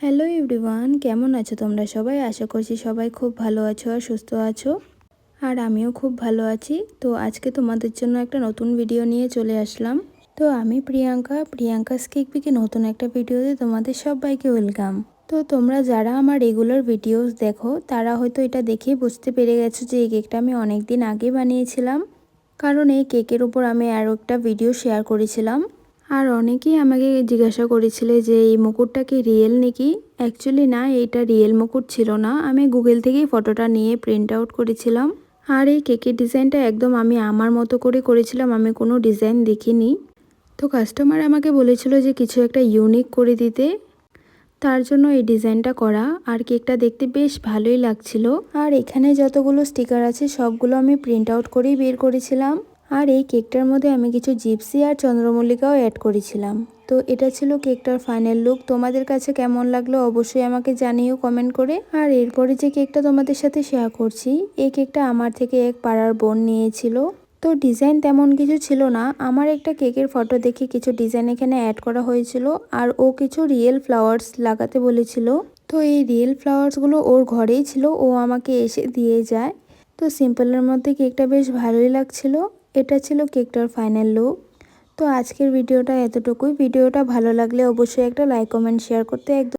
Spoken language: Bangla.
হ্যালো এভরিওয়ান, কেমন আছো তোমরা সবাই? আশা করছি সবাই খুব ভালো আছো আর সুস্থ আছো। আর আমিও খুব ভালো আছি। তো আজকে তোমাদের জন্য একটা নতুন ভিডিও নিয়ে চলে আসলাম। তো আমি প্রিয়াঙ্কা স্কিকপিকে নতুন একটা ভিডিওতে তোমাদের সবাইকে ওয়েলকাম। তো তোমরা যারা আমার রেগুলার ভিডিওস দেখো তারা হয়তো এটা দেখেই বুঝতে পেরে গেছো যে এই কেকটা আমি অনেক দিন আগে বানিয়েছিলাম, কারণ এই কেকের উপর আমি আরও একটা ভিডিও শেয়ার করেছিলাম। আর অনেকেই আমাকে জিজ্ঞাসা করেছিলে যে এই মুকুটটা কি রিয়েল নাকি। অ্যাকচুয়ালি না, এটা রিয়েল মুকুট ছিল না। আমি গুগল থেকেই ফটোটা নিয়ে প্রিন্ট আউট করেছিলাম। আর এই কেকের ডিজাইনটা একদম আমি আমার মতো করে করেছিলাম, আমি কোনো ডিজাইন দেখিনি। তো কাস্টমার আমাকে বলেছিল যে কিছু একটা ইউনিক করে দিতে, তার জন্য এই ডিজাইনটা করা। আর কেকটা দেখতে বেশ ভালোই লাগছিল। আর এখানে যতগুলো স্টিকার আছে সবগুলো আমি প্রিন্ট আউট করেই বের করেছিলাম। আর এই কেকটার মধ্যে আমি কিছু জিপসি আর চন্দ্রমল্লিকাও অ্যাড করেছিলাম। তো এটা ছিল কেকটার ফাইনাল লুক। তোমাদের কাছে কেমন লাগলো অবশ্যই আমাকে জানিও কমেন্ট করে। আর এরপরে যে কেকটা তোমাদের সাথে শেয়ার করছি, এই কেকটা আমার থেকে এক পাড়ার বোন নিয়েছিল। তো ডিজাইন তেমন কিছু ছিল না, আমার একটা কেকের ফটো দেখে কিছু ডিজাইন এখানে অ্যাড করা হয়েছিল। আর ও কিছু রিয়েল ফ্লাওয়ার্স লাগাতে বলেছিল। তো এই রিয়েল ফ্লাওয়ার্সগুলো ওর ঘরেই ছিল, ও আমাকে এসে দিয়ে যায়। তো সিম্পলের মধ্যে কেকটা বেশ ভালোই লাগছিল। এটা ছিল কেকটার ফাইনাল লুক। তো আজকের ভিডিওটা এতটুকুই। ভিডিওটা ভালো লাগলে অবশ্যই একটা লাইক কমেন্ট শেয়ার করতে একদম